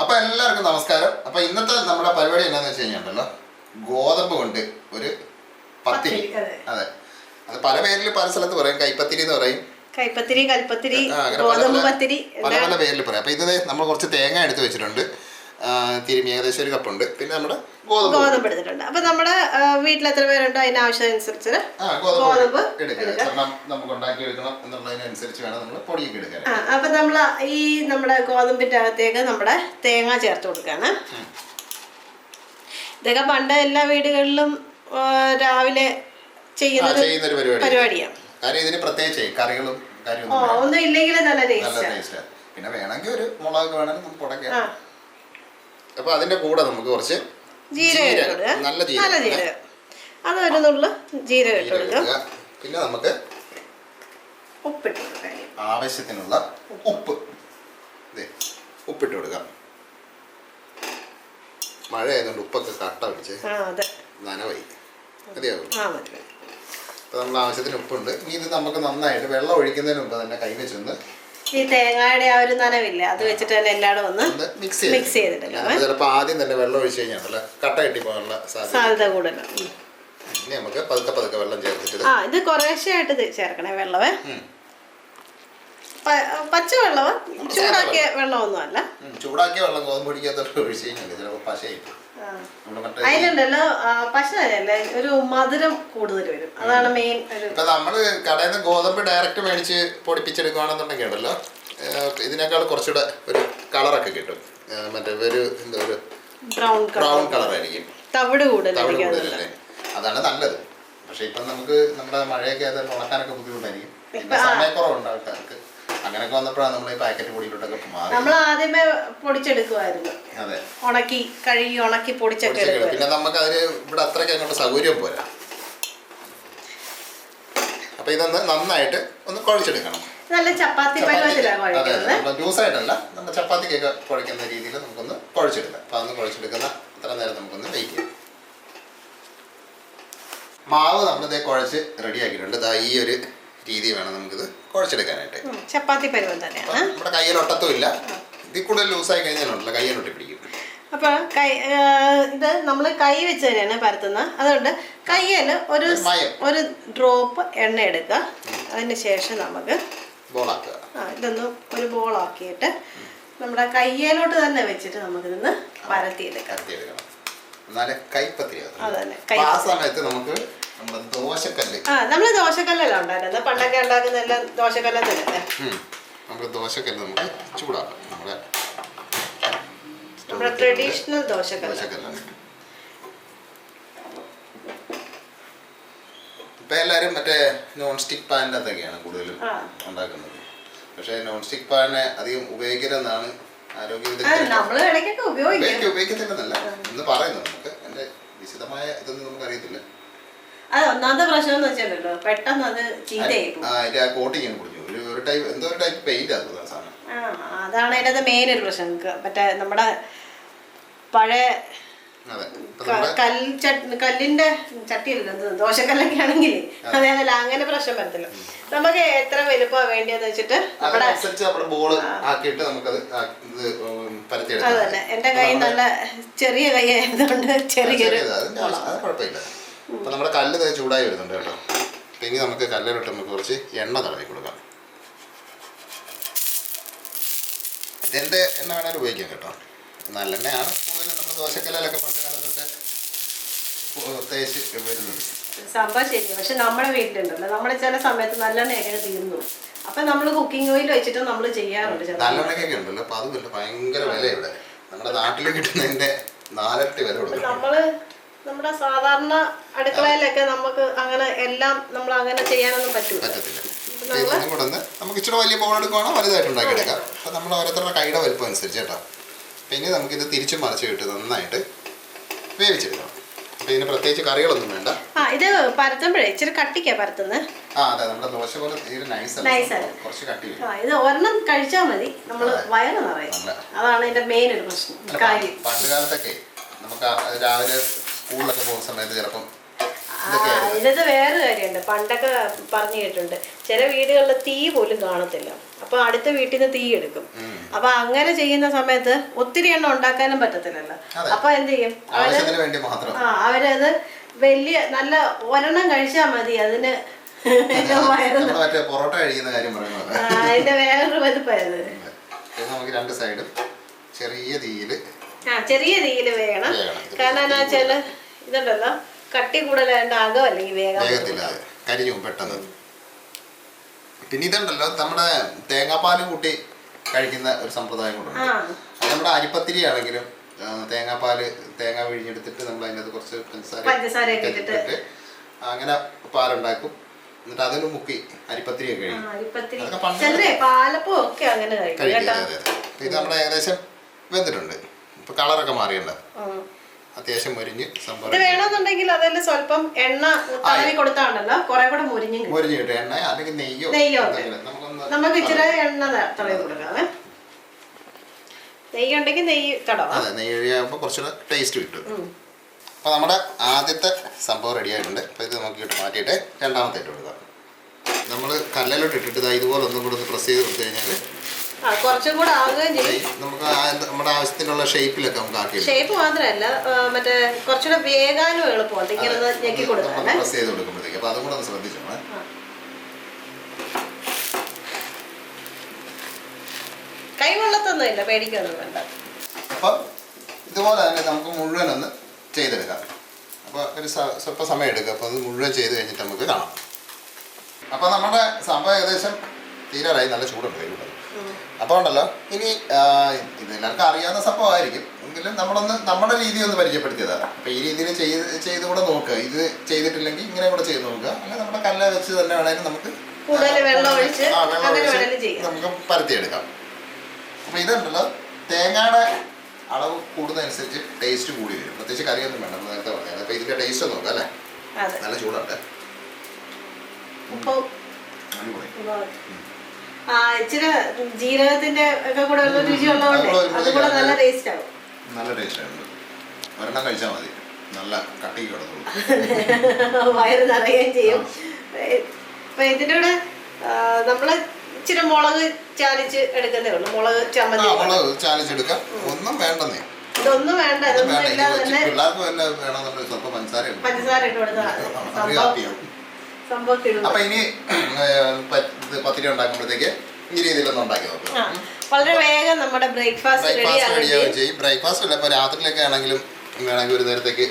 അപ്പോൾ എല്ലാവർക്കും നമസ്കാരം. അപ്പോൾ ഇന്നത്തെ നമ്മുടെ പരിപാടി എന്താണെന്ന് വെച്ച് കഴിഞ്ഞാൽ ഗോതമ്പ് കൊണ്ട് ഒരു പത്തിരി. അതെ, അത് പല പേരിൽ പല സ്ഥലത്ത് പറയും. കൈപ്പത്തിരി എന്ന് പറയും, കൈപ്പത്തിരി, കൽപ്പത്തിരി, ഗോതമ്പ് പത്തിരി, പല പല പേരിൽ പറയാം. അപ്പോൾ ഇത് നമ്മൾ കുറച്ച് തേങ്ങ എടുത്ത് വെച്ചിട്ടുണ്ട്, തിരുമി ഏകദേശം ഒരു കപ്പുണ്ട്. പിന്നെ നമ്മുടെ ഗോതമ്പ് എടുത്തിട്ടുണ്ട്. അപ്പൊ നമ്മുടെ വീട്ടിൽ എത്ര പേരുണ്ടോ അതിന് ആവശ്യമനുസരിച്ച് ഗോതമ്പ് നമുക്ക് ഉണ്ടാക്കി എടുക്കണം എന്നുള്ളതിനനുസരിച്ച് വേണം നമ്മൾ പൊടിയൊക്കെ എടുക്കാൻ. അപ്പൊ നമ്മൾ ഈ നമ്മുടെ ഗോതമ്പിന്റെ അകത്തേക്ക് നമ്മുടെ തേങ്ങ ചേർത്ത് കൊടുക്കാണ്. ഇതൊക്കെ പണ്ട് എല്ലാ വീടുകളിലും രാവിലെ ചെയ്യുന്ന പരിപാടിയാണ്. കാര്യം ഇതിന് പ്രത്യേകിച്ച് കറികളും ഒന്നും ഇല്ലെങ്കിൽ നല്ല ടേസ്റ്റ്. പിന്നെ വേണമെങ്കിൽ ഒരു മുളക് വേണമെങ്കിൽ നമുക്ക് ഉടക്കാം. അപ്പൊ അതിന്റെ കൂടെ നമുക്ക് കുറച്ച് ജീരകം, നല്ല ജീരകം, അതൊരു നുള്ളു ജീരകം ഇട്ട് കൊടുക്കുക. പിന്നെ നമുക്ക് ഉപ്പിട്ട് ആവശ്യത്തിനുള്ള ഉപ്പിട്ട് കൊടുക്കാം. മഴ ആയതുകൊണ്ട് ഉപ്പൊക്കെ കട്ട പിടിച്ച് നനവായി മതിയാകും. അപ്പൊ നമ്മൾ ആവശ്യത്തിന് ഉപ്പുണ്ട്. ഇനി ഇത് നമുക്ക് നന്നായിട്ട് വെള്ളം ഒഴിക്കുന്നതിന് മുമ്പ് തന്നെ കൈ വെച്ചൊന്ന് ഈ തേങ്ങയുടെ ആ ഒരു നനവില്ല, അത് വെച്ചിട്ട് തന്നെ എല്ലാവരും ഒന്ന് മിക്സ് ചെയ്തിട്ടില്ല. ചിലപ്പോൾ ആദ്യം തന്നെ വെള്ളം ഒഴിച്ച് കഴിഞ്ഞാൽ കട്ട കെട്ടി പോകാനുള്ള സാധ്യത കൂടുതലാണ്. ഇനി നമുക്ക് പതുക്കെ പതുക്കെ വെള്ളം ചേർത്തിട്ട് ഇത് കുറേശ്ശായിട്ട് ചേർക്കണേ വെള്ളമേ. പച്ചവെള്ളമോ ചൂടാക്കിയ വെള്ളമൊന്നും അല്ല. ചൂടാക്കിയ വെള്ളം ഗോതമ്പ് പൊടിക്കകത്തോട്ട് ഒഴിച്ച് കഴിഞ്ഞാൽ ചിലപ്പോൾ പശയായിട്ട് അതിലുണ്ടല്ലോ പശയല്ലേ, ഒരു മധുരം കൂടുതൽ വരും. അതാണ് മെയിൻ. ഇപ്പൊ നമ്മള് കടയിൽ നിന്ന് ഗോതമ്പ് ഡയറക്റ്റ് മേടിച്ച് പൊടിപ്പിച്ചെടുക്കുകയാണെന്നുണ്ടെങ്കിൽ ഉണ്ടല്ലോ ഇതിനേക്കാൾ കുറച്ചുകൂടെ ഒരു കളറൊക്കെ കിട്ടും. മറ്റേ ഒരു എന്താ ഒരു ബ്രൗൺ കളറായിരിക്കും, തവിട് കൂടുതലല്ലേ, അതാണ് നല്ലത്. പക്ഷെ ഇപ്പൊ നമുക്ക് നമ്മുടെ മഴയൊക്കെ അത് ഉണക്കാനൊക്കെ ബുദ്ധിമുട്ടായിരിക്കും, സമയക്കുറവുണ്ട് ആൾക്കാർക്ക്. അങ്ങനെയൊക്കെ വന്നപ്പോഴാണ് നമ്മൾ ഈ പാക്കറ്റ് പൊടിയിലോട്ടൊക്കെ മാറി. നമ്മൾ ആദ്യമേ പൊടിച്ചെടുക്കുമായിരുന്നു, ഉണക്കി കഴുകി ഉണക്കി പൊടിച്ചൊക്കെ. പിന്നെ നമുക്ക് അതിന് ഇവിടെ അത്രയ്ക്ക് അങ്ങോട്ട് സൗകര്യം പോരാ. അപ്പൊ ഇതൊന്ന് നന്നായിട്ട് ഒന്ന് കുഴച്ചെടുക്കണം. നല്ല ചപ്പാത്തി ജ്യൂസായിട്ടല്ല, നമ്മൾ ചപ്പാത്തിക്കൊക്കെ കുഴക്കുന്ന രീതിയിൽ നമുക്കൊന്ന് കുഴച്ചെടുക്കാം. അപ്പൊ അതൊന്ന് കുഴച്ചെടുക്കുന്ന അത്ര നേരം നമുക്കൊന്ന് വെയിറ്റ് ചെയ്യാം. മാവ് നമ്മളിതേ കുഴച്ച് റെഡിയാക്കിയിട്ടുണ്ട്. ഈ ഒരു രീതി വേണം നമുക്കിത് കുഴച്ചെടുക്കാനായിട്ട്. ചപ്പാത്തി പരുവം തന്നെയാണ്. നമ്മുടെ കയ്യിൽ ഒട്ടത്തും ഇല്ല. ഇതിൽ കൂടുതൽ ലൂസായി കഴിഞ്ഞാലുണ്ടല്ലോ കയ്യിൽ ഒട്ടി പിടിക്കും. അപ്പൊ ഇത് നമ്മൾ കൈ വെച്ച് തന്നെയാണ് പരത്തുന്നത്. അതുകൊണ്ട് കയ്യിൽ ഒരു ഡ്രോപ്പ് എണ്ണ എടുക്കുക. അതിന് ശേഷം നമുക്ക് ഇതൊന്ന് ഒരു ബോളാക്കിയിട്ട് നമ്മുടെ കയ്യിലോട്ട് തന്നെ വെച്ചിട്ട് നമുക്കിതൊന്ന് പരത്തിയെടുക്കാം. എന്നാലേ കൈപ്പത്തിരി. അതന്നെ ആ സമയത്ത് നമുക്ക് നമ്മള് ദോശക്കല്ലല്ല ഉണ്ടായിരുന്നത്. പണ്ടൊക്കെ ഉണ്ടാക്കുന്ന എല്ലാം ദോശക്കല്ല തന്നെ. നമുക്ക് ദോശക്കല്ല് നമുക്ക് ചൂടാക്കാം. നമ്മുടെ ട്രഡീഷണൽ ദോശക്കല്ലാണ്. ഇപ്പൊ എല്ലാരും മറ്റേ നോൺ സ്റ്റിക് പാനിനകത്തൊക്കെയാണ് കൂടുതലും ഉണ്ടാക്കുന്നത്. പക്ഷെ നോൺ സ്റ്റിക് പാന് അധികം ഉപയോഗിക്കരുതെന്നാണ് ആരോഗ്യ ഉപയോഗിക്കത്തില്ലെന്നല്ല എന്ന് പറയുന്നത്. നമുക്ക് അതിന്റെ വിശദമായ ഇതൊന്നും നമുക്ക് അറിയത്തില്ല. അത് ഒന്നാമത്തെ പ്രശ്നം എന്ന് വെച്ചാലോ പെട്ടെന്ന് അത് ചീത്തയായി അതാണ് അതിന്റെ മെയിൻ ഒരു പ്രശ്നം. മറ്റേ നമ്മുടെ പഴയ കല്ലിന്റെ ചട്ടിയല്ല, ദോശക്കല്ലൊക്കെ ആണെങ്കിൽ അതേപോലെ അങ്ങനെ പ്രശ്നം വരത്തില്ല. നമുക്ക് എത്ര വലുപ്പമാണ് വേണ്ടിയെന്ന് വെച്ചിട്ട് അതന്നെ. എന്റെ കൈ നല്ല ചെറിയ കൈ ആയതുകൊണ്ട് ചെറിയൊരു അപ്പൊ നമ്മുടെ കല്ല് ചൂടായി വരുന്നുണ്ട് കേട്ടോ. ഇനി നമുക്ക് കല്ലിലോട്ട് നമുക്ക് കുറച്ച് എണ്ണ തടവി കൊടുക്കാം. ഇതിന്റെ എണ്ണ വേണേലും ഉപയോഗിക്കാം കേട്ടോ. നല്ലെണ്ണയാണ് കൂടുതലും നമ്മൾ ദോശക്കല്ലൊക്കെ പണ്ട് കാലത്തൊക്കെ തേച്ച് വരുന്നത്. സംഭവം ശരി. പക്ഷെ നമ്മുടെ വീട്ടിലുണ്ടല്ലോ നമ്മുടെ ചില സമയത്ത് നല്ലെണ്ണയൊക്കെ തീർന്നു. അപ്പൊ നമ്മൾ കുക്കിംഗ് ഓയിൽ വെച്ചിട്ട് നമ്മൾ ചെയ്യാറുണ്ട്. നല്ലെണ്ണയൊക്കെ ഉണ്ടല്ലോ. അപ്പൊ അതുമല്ല ഭയങ്കര വില ഇവിടെ. നമ്മുടെ നാട്ടിൽ കിട്ടുന്നതിന്റെ 4 ഇരട്ടി വില കൊടുക്കും. നമ്മുടെ സാധാരണ അടുക്കളയിലൊക്കെ നമുക്ക് അങ്ങനെ എല്ലാം നമ്മൾ അങ്ങനെ ചെയ്യാനൊന്നും പറ്റത്തില്ല. നമുക്ക് ഇച്ചിരി വലിയ ബോൾ എടുക്കുകയാണോ വലുതായിട്ട് ഉണ്ടാക്കിയെടുക്കാം. അപ്പം നമ്മൾ ഓരോരുത്തരുടെ കൈയുടെ വലുപ്പം അനുസരിച്ച് കേട്ടോ. പിന്നെ നമുക്കിത് തിരിച്ചും മറിച്ച് ഇട്ട് നന്നായിട്ട് വേവിച്ചെടുക്കണം. അപ്പം ഇതിന് പ്രത്യേകിച്ച് കറികളൊന്നും വേണ്ട. ഇത് പരത്തുമ്പോഴേ ഇച്ചിരി കട്ടിക്കാ പരത്തുന്നത്. അതെ, നമ്മുടെ ദോശ പോലെ നൈസാണ്, കുറച്ച് കട്ടി. ഇത് ഒരെണ്ണം കഴിച്ചാൽ മതി, നമ്മൾ വയറ് നിറയും. അതാണ് ഇതിന്റെ മെയിൻ ഒരു പ്രശ്നം. പണ്ട് കാലത്തൊക്കെ നമുക്ക് രാവിലെ സ്കൂളിലൊക്കെ പോകുന്ന സമയത്ത് ചിലപ്പം ഇതിനകത്ത് വേറെ കാര്യമുണ്ട്. പണ്ടൊക്കെ പറഞ്ഞു കേട്ടിട്ടുണ്ട്, ചില വീടുകളിൽ തീ പോലും കാണത്തില്ല, അപ്പൊ അടുത്ത വീട്ടിൽ നിന്ന് തീ എടുക്കും. അപ്പൊ അങ്ങനെ ചെയ്യുന്ന സമയത്ത് ഒത്തിരി എണ്ണ ഉണ്ടാക്കാനും പറ്റത്തില്ലല്ലോ. അപ്പൊ എന്ത് ചെയ്യും അവരത് വലിയ നല്ല ഒരെണ്ണം കഴിച്ചാൽ മതി, അതിന് അതിന്റെ വേറൊരു വലുപ്പമായത്. ചെറിയ തീയില് വേണം. കാരണം എന്താ വെച്ചാല് ഇതുണ്ടല്ലോ, കട്ടി കൂടുതലായിട്ട് അകം അല്ലെങ്കിൽ വേഗത്തില്ല, കരിയും പെട്ടെന്ന്. പിന്നെ ഇതുണ്ടല്ലോ, നമ്മുടെ തേങ്ങാപ്പാല് കൂട്ടി കഴിക്കുന്ന ഒരു സമ്പ്രദായം കൊണ്ടുണ്ട്. അത് നമ്മുടെ അരിപ്പത്തിരി ആണെങ്കിലും തേങ്ങ പിഴിഞ്ഞെടുത്തിട്ട് നമ്മൾ അതിനകത്ത് കുറച്ച് പഞ്ചസാര ഇട്ടിട്ട് അങ്ങനെ പാലുണ്ടാക്കും. എന്നിട്ട് അതിന് മുക്കി അരിപ്പത്തിരി ഒക്കെ കഴിക്കും. ഇത് നമ്മുടെ ഏകദേശം വെന്തിട്ടുണ്ട്. ഇപ്പൊ കളറൊക്കെ മാറിയല്ലോ, അത്യാവശ്യം മുരിഞ്ഞ് സംഭവം. ഇത് വേണമെന്നുണ്ടെങ്കിൽ അതെല്ലാം സ്വല്പം എണ്ണ തടവി കൊടുത്താണല്ലോ കുറെ കൂടെ മുരിഞ്ഞ് കിട്ടും. എണ്ണ അല്ലെങ്കിൽ നെയ്യോ നമുക്ക് ഇച്ചിരി എണ്ണ തടവി കൊടുക്കാവേ. നെയ്യ് ഉണ്ടെങ്കിൽ നെയ്യ് തടവാം. അതെ, നെയ്യാകുമ്പോൾ കുറച്ചുകൂടെ ടേസ്റ്റ് കിട്ടും. അപ്പോൾ നമ്മുടെ ആദ്യത്തെ സംഭവം റെഡി ആയിട്ടുണ്ട്. അപ്പോൾ ഇത് നമുക്ക് മാറ്റിയിട്ട് രണ്ടാമത്തെ ഇട്ട് കൊടുക്കാം. നമ്മൾ കല്ലിലോട്ട് ഇട്ടിട്ട് ഇതുപോലെ ഒന്നും കൂടെ ഒന്ന് പ്രസ് ചെയ്ത് കൊടുത്തു കഴിഞ്ഞാൽ കുറച്ചും കൂടെ ആവുകയും ചെയ്യും. നമുക്ക് നമ്മുടെ ആവശ്യത്തിനുള്ള ഷേപ്പിലൊക്കെ നമുക്ക് ആക്കി. ഷേപ്പ് മാത്രമല്ല, മറ്റേ കുറച്ചുകൂടെ വേഗാനും എളുപ്പമുണ്ട് ഇങ്ങനെ ഞെക്കി കൊടുക്കാം, പ്രസ് ചെയ്ത് കൊടുക്കുമ്പോഴത്തേക്ക്. അപ്പോൾ അതും കൂടെ ഒന്ന് ശ്രദ്ധിച്ചോളാം. കൈ വെള്ളത്തൊന്നും ഇല്ല, പേടിക്കൊന്നും വേണ്ട. അപ്പം ഇതുപോലെ തന്നെ നമുക്ക് മുഴുവൻ ഒന്ന് ചെയ്തെടുക്കാം. അപ്പോൾ ഒരു സ്വല്പം സമയം എടുക്കുക. അപ്പോൾ അത് മുഴുവൻ ചെയ്ത് കഴിഞ്ഞിട്ട് നമുക്ക് കാണാം. അപ്പോൾ നമ്മുടെ സംഭവം ഏകദേശം തീരാറായി. നല്ല ചൂടുണ്ട് കൈ. അപ്പോൾ ഉണ്ടല്ലോ, ഇനി ഇത് എല്ലാവർക്കും അറിയാവുന്ന സംഭവമായിരിക്കും, എങ്കിലും നമ്മളൊന്ന് നമ്മുടെ രീതി ഒന്ന് പരിചയപ്പെടുത്തിയതാണ്. അപ്പോൾ ഈ രീതിയിൽ ചെയ്ത് കൂടെ നോക്കുക. ഇത് ചെയ്തിട്ടില്ലെങ്കിൽ ഇങ്ങനെ കൂടെ ചെയ്ത് നോക്കുക. അല്ലെങ്കിൽ നമ്മുടെ കല്ല് വെച്ച് തന്നെ വേണമെങ്കിൽ നമുക്ക് വെള്ളം ഒഴിച്ച് നമുക്ക് പരത്തിയെടുക്കാം. അപ്പോൾ ഇതുണ്ടല്ലോ, തേങ്ങയുടെ അളവ് കൂടുന്നതനുസരിച്ച് ടേസ്റ്റ് കൂടി വരും. പ്രത്യേകിച്ച് കറിയൊന്നും വേണ്ട, നമ്മൾ നേരത്തെ പറഞ്ഞത്. അപ്പോൾ ഇതിൻ്റെ ടേസ്റ്റ് നോക്കാം അല്ലേ. നല്ല ചൂടുണ്ട്. ഇച്ചിരി ജീരകത്തിന്റെ ഒക്കെ കൂടെ ഉള്ള രുചി ഉള്ളതുകൊണ്ട് അതുകൂടെ നല്ല ടേസ്റ്റ് ആവും. നല്ല ടേസ്റ്റ് ആണ്. ഒരെണ്ണം കഴിച്ചാൽ മതി, നല്ല കട്ടിക്ക് കിടന്നു വയറ് നിറയുകയും ചെയ്യും. അപ്പൊ ഇതിന്റെ കൂടെ നമ്മള് ഇച്ചിരി മുളക് ചാലിച്ച് എടുക്കുന്നേ ഉള്ളൂ. മുളക് ചമ്മന്തി മുളക് ചാലിച്ചെടുക്കാം. ഒന്നും വേണ്ടെന്നേ, ഇതൊന്നും വേണ്ട. ഇതൊന്നും ഇല്ലാതെ തന്നെ പഞ്ചസാര ഇട്ട് കൊടുത്താൽ സംഭവം. അപ്പൊ ഇനി പത്തിരി ഉണ്ടാക്കുമ്പോഴത്തേക്ക് ഈ രീതിയിലൊന്നും ഉണ്ടാക്കി നോക്കാം. വളരെ വേഗം നമ്മുടെ ബ്രേക്ക്ഫാസ്റ്റ് റെഡിയാവുകയും ചെയ്യും. ബ്രേക്ക്ഫാസ്റ്റ് അല്ല, ഇപ്പൊ രാത്രിയിലൊക്കെ ആണെങ്കിലും വേണമെങ്കിൽ ഒരു നേരത്തേക്ക്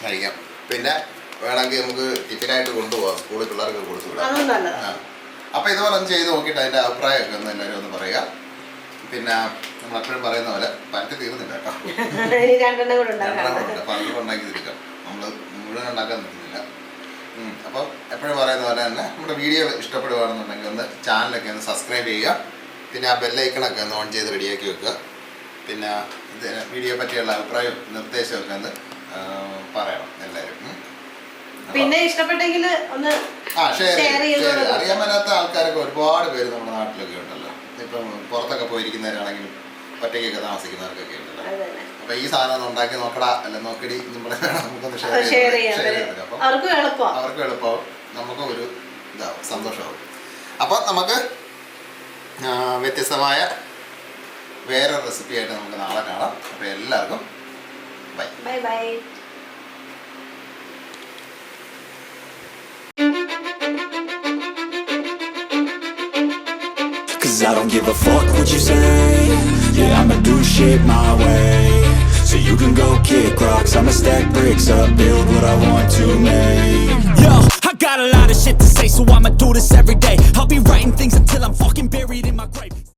കഴിക്കാം. പിന്നെ വേണമെങ്കിൽ നമുക്ക് ടിഫിനായിട്ട് കൊണ്ടുപോകാം, സ്കൂളിൽ പിള്ളേർക്ക് കൊടുത്തു വിടാം. അപ്പൊ ഇതുപോലെ ഒന്ന് ചെയ്ത് നോക്കിയിട്ട് അതിന്റെ അഭിപ്രായമൊക്കെ ഒന്ന് എല്ലാവരും ഒന്ന് പറയുക. പിന്നെ നമ്മൾ എപ്പോഴും പറയുന്ന പോലെ പരത്തി തീർന്നില്ല കേട്ടോ, പലരും ഉണ്ടാക്കി തീർക്കാം. നമ്മൾ മുഴുവൻ ഉണ്ടാക്കാൻ നിൽക്കുന്നില്ല. അപ്പം എപ്പോഴും പറയുന്ന പോലെ തന്നെ നമ്മുടെ വീഡിയോ ഇഷ്ടപ്പെടുകയാണെന്നുണ്ടെങ്കിൽ ഒന്ന് ചാനലൊക്കെ ഒന്ന് സബ്സ്ക്രൈബ് ചെയ്യുക. പിന്നെ ആ ബെല്ലൈക്കണൊക്കെ ഒന്ന് ഓൺ ചെയ്ത് റെഡിയാക്കി വെക്കുക. പിന്നെ ഇത് വീഡിയോ പറ്റിയുള്ള അഭിപ്രായവും നിർദ്ദേശമൊക്കെ ഒന്ന് പറയണം എല്ലാവരും. പിന്നെ ഇഷ്ടപ്പെട്ടെങ്കിൽ ഒന്ന് ഷെയർ അറിയാൻ മേലാത്ത ആൾക്കാരൊക്കെ ഒരുപാട് പേര് നമ്മുടെ നാട്ടിലൊക്കെ ഉണ്ടല്ലോ. ഇപ്പം പുറത്തൊക്കെ പോയിരിക്കുന്നവരാണെങ്കിലും ഒറ്റയ്ക്കൊക്കെ താമസിക്കുന്നവർക്കൊക്കെ ഉണ്ടല്ലോ. അപ്പൊ ഈ സാധനം ഉണ്ടാക്കി നോക്കടാ അല്ല നോക്കടി നമ്മളെ നമുക്കൊന്ന് ഷെയർ ചെയ്യാം. അവർക്ക് എളുപ്പമാവും, നമുക്കും ഒരു ഇതാവും, സന്തോഷമാവും. അപ്പൊ നമുക്ക് വ്യത്യസ്തമായ വേറെ റെസിപ്പി ആയിട്ട് നമുക്ക് നാളെ കാണാം. അപ്പൊ എല്ലാവർക്കും bye bye bye. Cause I don't give a fuck what you say. Yeah, I'ma do shit my way. So you can go kick rocks, I'ma stack bricks up, build what I want to make. Yo, I got a lot of shit to say, so I'ma do this every day. I'll be writing things